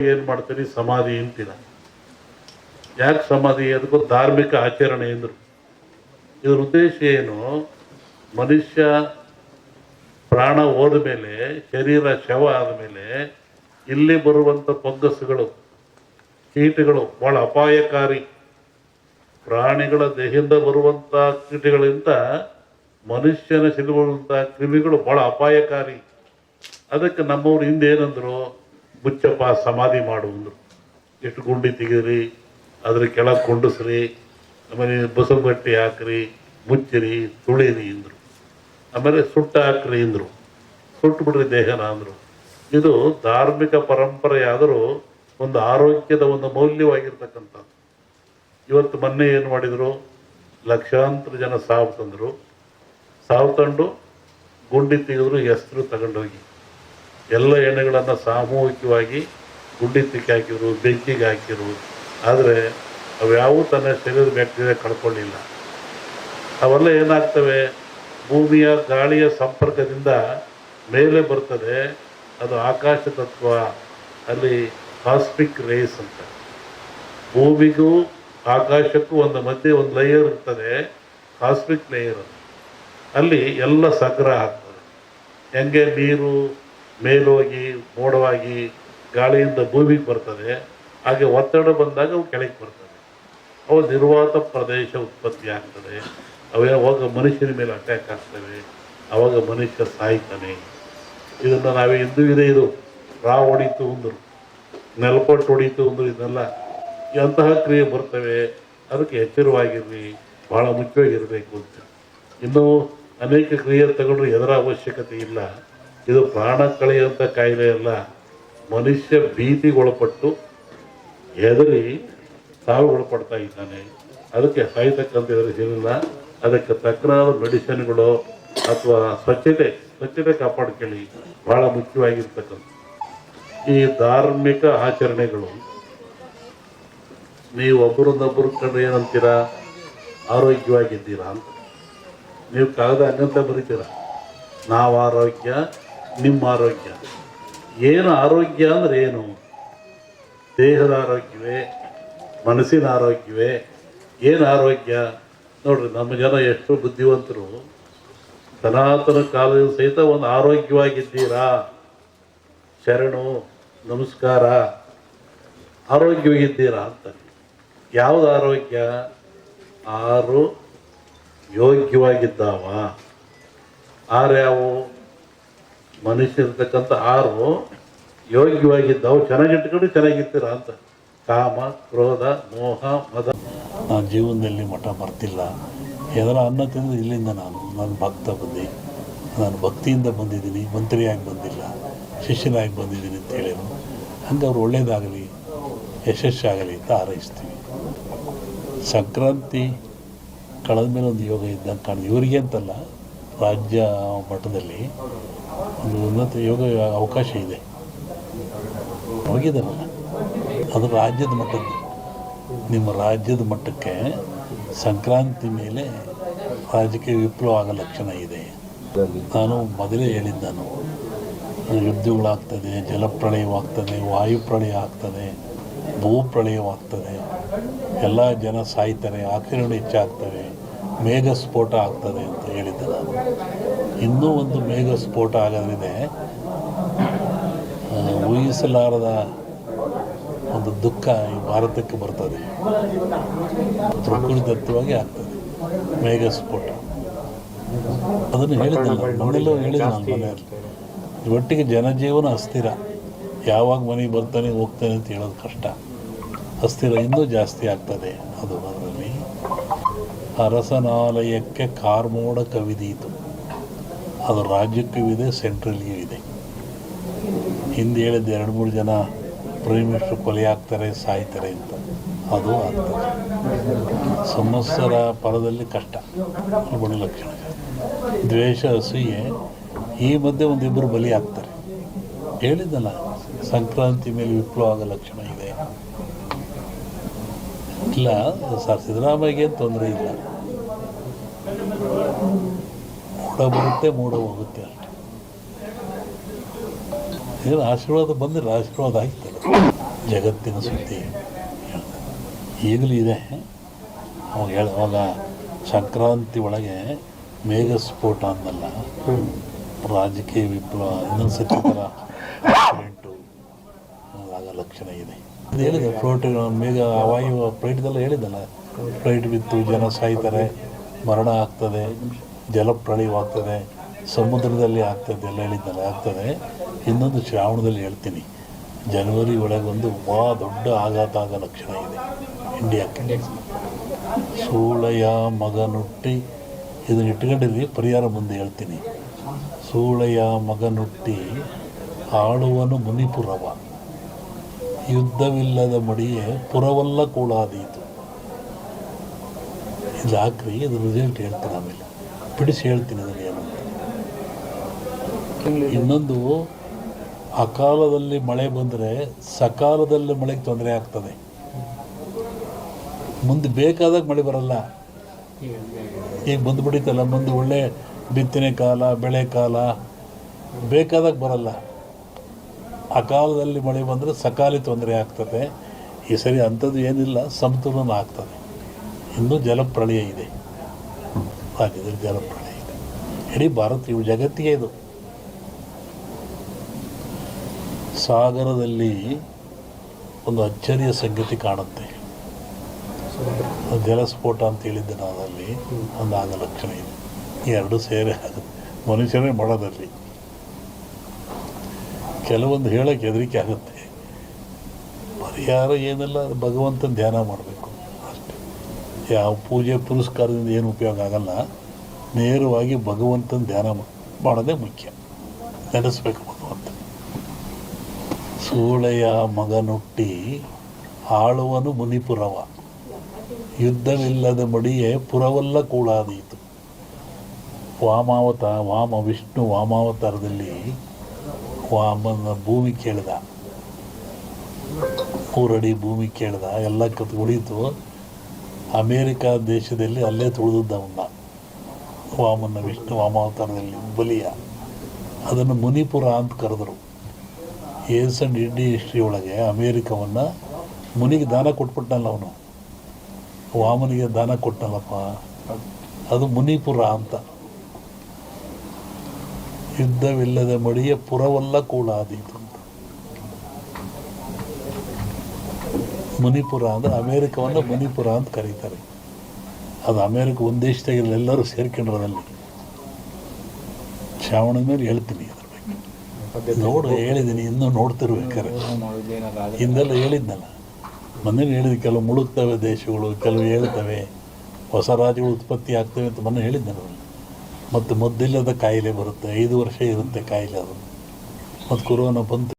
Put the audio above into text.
ಏನು ಮಾಡ್ತೀರಿ ಸಮಾಧಿ ಅಂತೀರ. ಯಾಕೆ ಸಮಾಧಿ? ಅದಕ್ಕೂ ಧಾರ್ಮಿಕ ಆಚರಣೆ ಎಂದರು. ಇದ್ರ ಉದ್ದೇಶ ಏನು? ಮನುಷ್ಯ ಪ್ರಾಣ ಹೋದ ಮೇಲೆ, ಶರೀರ ಶವ ಆದಮೇಲೆ ಇಲ್ಲಿ ಬರುವಂಥ ಫಂಗಸ್ಗಳು, ಕೀಟಗಳು ಬಹಳ ಅಪಾಯಕಾರಿ. ಪ್ರಾಣಿಗಳ ದೇಹದಿಂದ ಬರುವಂಥ ಕೀಟಗಳಿಂದ ಮನುಷ್ಯನ ಸಿಲುಬರುವಂಥ ಕ್ರಿಮಿಗಳು ಬಹಳ ಅಪಾಯಕಾರಿ. ಅದಕ್ಕೆ ನಮ್ಮವ್ರು ಹಿಂದೆ ಏನಂದ್ರು, ಮುಚ್ಚಪ್ಪ ಸಮಾಧಿ ಮಾಡುವಂದ್ರು. ಎಷ್ಟು ಗುಂಡಿ ತೆಗೀರಿ, ಅದ್ರ ಕೆಳಗೆ ಕೊಂಡಸ್ರಿ, ಆಮೇಲೆ ಬಸವಗಟ್ಟಿ ಹಾಕ್ರಿ, ಮುಚ್ಚಿರಿ, ತುಳಿರಿ ಅಂದರು. ಆಮೇಲೆ ಸುಟ್ಟ ಹಾಕ್ರಿ ಅಂದರು, ಸುಟ್ಟು ಬಿಡ್ರಿ ದೇಹನ ಅಂದರು. ಇದು ಧಾರ್ಮಿಕ ಪರಂಪರೆಯಾದರೂ ಒಂದು ಆರೋಗ್ಯದ ಒಂದು ಮೌಲ್ಯವಾಗಿರ್ತಕ್ಕಂಥದ್ದು. ಇವತ್ತು ಮೊನ್ನೆ ಏನು ಮಾಡಿದರು, ಲಕ್ಷಾಂತರ ಜನ ಸಾವು ತಂದರು. ಸಾವು ತಂದು ಗುಂಡಿ ತೆಗೆದ್ರು, ಹೆಸರು ತಗೊಂಡೋಗಿ ಎಲ್ಲ ಎಣ್ಣೆಗಳನ್ನು ಸಾಮೂಹಿಕವಾಗಿ ಗುಂಡಿ ತಿಕ್ಕಿ ಹಾಕಿದ್ರು, ಬೆಂಕಿಗೆ ಹಾಕಿರು. ಆದರೆ ಅವ್ಯಾವೂ ತನ್ನ ಶರೀರದ ಬ್ಯಾಕ್ಟೀರಿಯಾ ಕಳ್ಕೊಳ್ಳಿಲ್ಲ. ಅವೆಲ್ಲ ಏನಾಗ್ತವೆ, ಭೂಮಿಯ ಗಾಳಿಯ ಸಂಪರ್ಕದಿಂದ ಮೇಲೆ ಬರ್ತದೆ. ಅದು ಆಕಾಶ ತತ್ವ, ಅಲ್ಲಿ ಕಾಸ್ಮಿಕ್ ರೇಸ್ ಅಂತ. ಭೂಮಿಗೂ ಆಕಾಶಕ್ಕೂ ಒಂದು ಮಧ್ಯೆ ಒಂದು ಲೇಯರ್ ಇರ್ತದೆ, ಕಾಸ್ಮಿಕ್ ಲೇಯರ್. ಅಲ್ಲಿ ಎಲ್ಲ ಸಂಗ್ರಹ ಆಗ್ತದೆ. ಹೆಂಗೆ ನೀರು ಮೇಲೋಗಿ ಮೋಡವಾಗಿ ಗಾಳಿಯಿಂದ ಭೂಮಿಗೆ ಬರ್ತದೆ, ಹಾಗೆ ಒತ್ತಡ ಬಂದಾಗ ಅವು ಕೆಳಗೆ ಬರ್ತದೆ. ಅವು ನಿರ್ವಾತ ಪ್ರದೇಶ ಉತ್ಪತ್ತಿ ಆಗ್ತದೆ. ಅವಾಗ ಮನುಷ್ಯನ ಮೇಲೆ ಅಟ್ಯಾಕ್ ಆಗ್ತವೆ. ಆವಾಗ ಮನುಷ್ಯ ಸಾಯ್ತಾನೆ. ಇದನ್ನು ನಾವೇ ಹಿಂದೂ ಇದೆ. ಇದು ಹೊಡಿತು ಅಂದರು, ನೆಲಪಟ್ಟು ಹೊಡಿತು ಅಂದರು. ಇದನ್ನೆಲ್ಲ ಅಂತಹ ಕ್ರಿಯೆ ಬರ್ತವೆ. ಅದಕ್ಕೆ ಎಚ್ಚರವಾಗಿರ್ರಿ, ಭಾಳ ಮುಖ್ಯವಾಗಿರಬೇಕು ಅಂತ. ಇನ್ನೂ ಅನೇಕ ಕ್ರಿಯೆ ತಗೊಂಡ್ರೆ ಎದರ ಅವಶ್ಯಕತೆ ಇಲ್ಲ. ಇದು ಪ್ರಾಣ ಕಳೆಯುವಂಥ ಕಾಯಿಲೆ ಅಲ್ಲ. ಮನುಷ್ಯ ಭೀತಿಗೊಳಪಟ್ಟು ಹೆದರಿ ಸಾವಿಗೊಳಪಡ್ತಾ ಇದ್ದಾನೆ. ಅದಕ್ಕೆ ಸಾಯ್ತಕ್ಕಂಥ ಎದುರಿಸಿಲ್ಲ. ಅದಕ್ಕೆ ತಕ್ಕನಾದ ಮೆಡಿಸಿನ್ಗಳು ಅಥವಾ ಸ್ವಚ್ಛತೆ ಕಾಪಾಡ್ಕೊಳ್ಳಿ, ಭಾಳ ಮುಖ್ಯವಾಗಿರ್ತಕ್ಕಂಥ. ಈ ಧಾರ್ಮಿಕ ಆಚರಣೆಗಳು ನೀವು ಒಬ್ಬರನ್ನೊಬ್ಬರು ಕಂಡ್ರೆ ಏನಂತೀರಾ, ಆರೋಗ್ಯವಾಗಿದ್ದೀರಾ ಅಂತ. ನೀವು ಕಾಗದ ಹಂಗಂತ ಬರೀತೀರ, ನಾವು ಆರೋಗ್ಯ, ನಿಮ್ಮ ಆರೋಗ್ಯ. ಏನು ಆರೋಗ್ಯ ಅಂದರೆ ಏನು? ದೇಹದ ಆರೋಗ್ಯವೇ, ಮನಸ್ಸಿನ ಆರೋಗ್ಯವೇ? ಏನು ಆರೋಗ್ಯ? ನೋಡ್ರಿ, ನಮ್ಮ ಜನ ಎಷ್ಟು ಬುದ್ಧಿವಂತರು. ಸನಾತನ ಕಾಲದ ಸಹಿತ ಒಂದು ಆರೋಗ್ಯವಾಗಿದ್ದೀರಾ, ಶರಣು, ನಮಸ್ಕಾರ, ಆರೋಗ್ಯವಾಗಿದ್ದೀರಾ ಅಂತ. ಯಾವುದು ಆರೋಗ್ಯ? ಆರು ಯೋಗ್ಯವಾಗಿದ್ದಾವ. ಯಾವು? ಮನುಷ್ಯರ್ತಕ್ಕಂಥ 6 ಯೋಗ್ಯವಾಗಿದ್ದಾವು. ಚೆನ್ನಾಗಿಟ್ಕೊಂಡು ಚೆನ್ನಾಗಿರ್ತೀರ ಅಂತ. ಕಾಮ, ಕ್ರೋಧ, ಮೋಹ, ಮದ. ನಾನು ಜೀವನದಲ್ಲಿ ಮಠ ಬರ್ತಿಲ್ಲ. ಎದರ ಅನ್ನ ತಿಂದು ಇಲ್ಲಿಂದ ನಾನು ಭಕ್ತ ಬಂದು, ನಾನು ಭಕ್ತಿಯಿಂದ ಬಂದಿದ್ದೀನಿ, ಮಂತ್ರಿಯಾಗಿ ಬಂದಿಲ್ಲ, ಶಿಷ್ಯನಾಗಿ ಬಂದಿದ್ದೀನಿ ಅಂತ ಹೇಳಿದ್ರು. ಹಂಗೆ ಅವ್ರು ಒಳ್ಳೇದಾಗಲಿ, ಯಶಸ್ಸಾಗಲಿ ಅಂತ ಹಾರೈಸ್ತೀವಿ. ಸಂಕ್ರಾಂತಿ ಕಳೆದ ಮೇಲೆ ಒಂದು ಯೋಗ ಇದ್ದಂಗೆ ಕಾಣಿದೆ. ಇವರಿಗೆ ಅಂತಲ್ಲ, ರಾಜ್ಯ ಮಟ್ಟದಲ್ಲಿ ಒಂದು ಉನ್ನತ ಯೋಗ ಅವಕಾಶ ಇದೆ. ಹೋಗಿದ್ದಾರಲ್ಲ, ಅದು ರಾಜ್ಯದ ಮಟ್ಟದ್ದು. ನಿಮ್ಮ ರಾಜ್ಯದ ಮಟ್ಟಕ್ಕೆ ಸಂಕ್ರಾಂತಿ ಮೇಲೆ ರಾಜಕೀಯ ವಿಪ್ಲವ ಆಗೋ ಲಕ್ಷಣ ಇದೆ. ನಾನು ಮೊದಲೇ ಹೇಳಿದ್ದು, ಯುದ್ಧಗಳಾಗ್ತದೆ, ಜಲಪ್ರಳಯವಾಗ್ತದೆ, ವಾಯುಪ್ರಳಯ ಆಗ್ತದೆ, ಭೂಪ್ರಳಯವಾಗ್ತದೆ, ಎಲ್ಲ ಜನ ಸಾಯ್ತಾರೆ, ಆಕ್ಸಿಡೆಂಟ್ ಹೆಚ್ಚಾಗ್ತವೆ, ಮೇಘ ಸ್ಫೋಟ ಆಗ್ತದೆ ಅಂತ ಹೇಳಿದ್ದೆ ನಾನು. ಇನ್ನೂ ಒಂದು ಮೇಘ ಸ್ಫೋಟ ಆಗೋದ್ರಿದೆ. ಊಹಿಸಲಾರದ ಒಂದು ದುಃಖ ಈ ಭಾರತಕ್ಕೆ ಬರ್ತದೆ. ಪ್ರಕೃತಿದತ್ತವಾಗಿ ಆಗ್ತದೆ ಮೇಘ ಸ್ಫೋಟ. ಅದನ್ನು ಹೇಳಿದ್ದಲ್ಲ, ಮನೆಯಲ್ಲೂ ಹೇಳಿದ್ದೆ ನಾನು ಮನೆಯಲ್ಲಿ. ಒಟ್ಟಿಗೆ ಜನಜೀವನ ಅಸ್ಥಿರ. ಯಾವಾಗ ಮನೆಗೆ ಬರ್ತಾನೆ ಹೋಗ್ತಾನೆ ಅಂತ ಹೇಳೋದು ಕಷ್ಟ. ಅಸ್ಥಿರ ಇನ್ನೂ ಜಾಸ್ತಿ ಆಗ್ತದೆ. ಅದು ಅದರಲ್ಲಿ ಅರಸನಾಲಯಕ್ಕೆ ಕಾರ್ಮೋಡ ಕವಿದೀತು. ಅದು ರಾಜ್ಯಕ್ಕೂ ಇದೆ, ಸೆಂಟ್ರಲ್ಗೂ ಇದೆ. ಹಿಂದೆ ಹೇಳಿದ್ದು 2-3 ಜನ ಪ್ರೈಮ್ ಮಿನಿಸ್ಟರ್ ಕೊಲೆ ಆಗ್ತಾರೆ, ಸಾಯ್ತಾರೆ ಅಂತ. ಅದು ಆಗ್ತದೆ. ಸಂವತ್ಸರ ಪರದಲ್ಲಿ ಕಷ್ಟ, ಬಡ ಲಕ್ಷಣ. ದ್ವೇಷ, ಅಸೂಯೆ, ಈ ಮಧ್ಯೆ ಒಂದಿಬ್ಬರು ಬಲಿ ಆಗ್ತಾರೆ. ಹೇಳಿದ್ದಲ್ಲ, ಸಂಕ್ರಾಂತಿ ಮೇಲೆ ವಿಪ್ಲವ ಆಗೋ ಲಕ್ಷಣ ಇದೆ. ಇಲ್ಲ ಸರ್, ಸಿದ್ದರಾಮಯ್ಯಗೆ ತೊಂದರೆ ಇಲ್ಲ. ಮೂಡ ಬರುತ್ತೆ, ಮೂಡ ಹೋಗುತ್ತೆ ಅಷ್ಟೆ. ಏನು ಆಶೀರ್ವಾದ ಬಂದರೆ ಆಶೀರ್ವಾದ ಆಗ್ತದೆ. ಜಗತ್ತಿನ ಸುದ್ದಿ ಈಗಲೂ ಇದೆ. ಅವಾಗ ಸಂಕ್ರಾಂತಿ ಒಳಗೆ ಮೇಘ ಸ್ಫೋಟ ಅಂದಲ್ಲ, ರಾಜಕೀಯ ವಿಪ್ಲವ ಇನ್ನೊಂದು ಸತಿ ಥರ ಆಕ್ಸಿಡೆಂಟು ಆಗ ಲಕ್ಷಣ ಇದೆ. ಅದು ಹೇಳಿದೆ ಫ್ಲೋಟ್ ಮೇಘ ವಾಯು ಫ್ಲೈಟ್ದೆಲ್ಲ ಹೇಳಿದ್ದಲ್ಲ, ಫ್ಲೈಟ್ ಬಿತ್ತು, ಜನ ಸಾಯ್ತಾರೆ, ಮರಣ ಆಗ್ತದೆ, ಜಲಪ್ರಳಯವಾಗ್ತದೆ, ಸಮುದ್ರದಲ್ಲಿ ಆಗ್ತದೆ ಎಲ್ಲ ಹೇಳಿದ್ದಲ್ಲ ಆಗ್ತದೆ. ಇನ್ನೊಂದು ಶ್ರಾವಣದಲ್ಲಿ ಹೇಳ್ತೀನಿ, ಜನವರಿ ಒಳಗೊಂದು ದೊಡ್ಡ ಆಘಾತ ಆಗ ಲಕ್ಷಣ ಇದೆ ಇಂಡಿಯಾಕ್ಕೆ. ಸೂಳೆಯ ಮಗನುಟ್ಟಿ, ಇದನ್ನು ಇಟ್ಕೊಂಡಿರಿ, ಪರಿಹಾರ ಮುಂದೆ ಹೇಳ್ತೀನಿ. ಸೂಳೆಯ ಮಗನುಟ್ಟಿ ಆಳುವನು ಮುನಿಪುರವ, ಯುದ್ಧವಿಲ್ಲದ ಮಡಿಯೇ ಪುರವಲ್ಲ ಕೂಳಾದೀತು. ಇದು ಹಾಕ್ರಿ, ಇದು ರಿಸಲ್ಟ್ ಹೇಳ್ತೀನಿ, ಆಮೇಲೆ ಬಿಡಿಸಿ ಹೇಳ್ತೀನಿ ಅದನ್ನು ಏನು. ಇನ್ನೊಂದು, ಅಕಾಲದಲ್ಲಿ ಮಳೆ ಬಂದರೆ ಸಕಾಲದಲ್ಲಿ ಮಳೆಗೆ ತೊಂದರೆ ಆಗ್ತದೆ. ಮುಂದೆ ಬೇಕಾದಾಗ ಮಳೆ ಬರಲ್ಲ. ಈಗ ಬಂದುಬಿಡಿತಲ್ಲ, ಮುಂದೆ ಒಳ್ಳೆ ಬಿತ್ತನೆ ಕಾಲ, ಬೆಳೆ ಕಾಲ, ಬೇಕಾದಾಗ ಬರಲ್ಲ. ಅಕಾಲದಲ್ಲಿ ಮಳೆ ಬಂದರೆ ಸಕಾಲಿ ತೊಂದರೆ ಆಗ್ತದೆ. ಈ ಸರಿ ಅಂಥದ್ದು ಏನಿಲ್ಲ, ಸಮತೋಲನ ಆಗ್ತದೆ. ಇನ್ನೂ ಜಲಪ್ರಳಯ ಇದೆ, ರಾಜ್ಯದಲ್ಲಿ ಜಲಪ್ರಳಯ ಇದೆ. ಇಡೀ ಭಾರತ, ಜಗತ್ತಿಗೆ ಇದು. ಸಾಗರದಲ್ಲಿ ಒಂದು ಅಚ್ಚರಿಯ ಸಂಗತಿ ಕಾಣುತ್ತೆ. ಜಲಸ್ಫೋಟ ಅಂತ ಹೇಳಿದ್ದೆ ನಾನು, ಅಲ್ಲಿ ಒಂದು ಆಗ ಲಕ್ಷಣ ಇದೆ. ಈ ಎರಡು ಸೇರಿ ಆಗುತ್ತೆ, ಮನುಷ್ಯರೇ ಮಾಡೋದಲ್ಲಿ. ಕೆಲವೊಂದು ಹೇಳೋಕ್ಕೆ ಹೆದರಿಕೆ ಆಗುತ್ತೆ. ಪರಿಹಾರ ಏನೆಲ್ಲ, ಭಗವಂತನ ಧ್ಯಾನ ಮಾಡಬೇಕು ಅಷ್ಟೇ. ಯಾವ ಪೂಜೆ ಪುರಸ್ಕಾರದಿಂದ ಏನು ಉಪಯೋಗ ಆಗಲ್ಲ. ನೇರವಾಗಿ ಭಗವಂತನ ಧ್ಯಾನ ಮಾಡೋದೇ ಮುಖ್ಯ. ನೆನೆಸ್ಬೇಕು ಭಗವಂತ. ಸೂಳೆಯ ಮಗನುಟ್ಟಿ ಆಳುವನು ಮುನಿಪುರವ, ಯುದ್ಧವಿಲ್ಲದ ಮಡಿಯೇ ಪುರವಲ್ಲ ಕೂಳಾದೀತು. ವಿಷ್ಣು ವಾಮಾವತಾರದಲ್ಲಿ ವಾಮನ ಭೂಮಿ ಕೇಳಿದ, 3 ಅಡಿ ಭೂಮಿ ಕೇಳಿದ, ಎಲ್ಲ ಉಳಿತು. ಅಮೇರಿಕಾ ದೇಶದಲ್ಲಿ ಅಲ್ಲೇ ತುಳಿದವನ್ನ ವಿಷ್ಣು ವಾಮಾವತಾರದಲ್ಲಿ ಬಲಿಯ. ಅದನ್ನು ಮುನಿಪುರ ಅಂತ ಕರೆದರು. ಏನ್ಸಂಡ್ ಇಂಡಿಯನ್ ಹಿಸ್ಟ್ರಿ ಒಳಗೆ ಅಮೇರಿಕವನ್ನು ಮುನಿಗೆ ದಾನ ಕೊಟ್ಬಿಟ್ಟನಲ್ಲ ಅವನು, ವಾಮನಿಗೆ ದಾನ ಕೊಟ್ಟನಲ್ಲಪ್ಪ, ಅದು ಮುನಿಪುರ ಅಂತ. ಯುದ್ಧವಿಲ್ಲದ ಮಡಿಯ ಪುರವಲ್ಲ ಕೂಳಾದೀತು ಅಂತ. ಮುನಿಪುರ ಅಂದರೆ ಅಮೇರಿಕವನ್ನು ಮುನಿಪುರ ಅಂತ ಕರೀತಾರೆ. ಅದು ಅಮೇರಿಕ ಒಂದು ದೇಶದಾಗಿಲ್ಲ, ಎಲ್ಲರೂ ಸೇರ್ಕೊಂಡಿರೋದಲ್ಲಿ. ಶ್ರಾವಣದ ಮೇಲೆ ಹೇಳ್ತೀನಿ ಅದ್ರ ಬಗ್ಗೆ. ಹೇಳಿದ್ದೀನಿ, ಇನ್ನೂ ನೋಡ್ತಿರ್ಬೇಕಾರೆ. ಹಿಂದೆಲ್ಲ ಹೇಳಿದ್ನಲ್ಲ, ಮೊನ್ನೆ ಹೇಳಿದ, ಕೆಲವು ಮುಳುಗ್ತವೆ ದೇಶಗಳು, ಕೆಲವು ಹೇಳ್ತವೆ, ಹೊಸ ರಾಜ್ಯಗಳು ಉತ್ಪತ್ತಿ ಆಗ್ತವೆ ಅಂತ ಮೊನ್ನೆ ಹೇಳಿದ್ದೆ. ಮತ್ತು ಮದ್ದಿಲ್ಲದ ಕಾಯಿಲೆ ಬರುತ್ತೆ, 5 ವರ್ಷ ಇರುತ್ತೆ ಕಾಯಿಲೆ ಅದು. ಮತ್ತು ಕೊರೋನಾ ಬಂತು.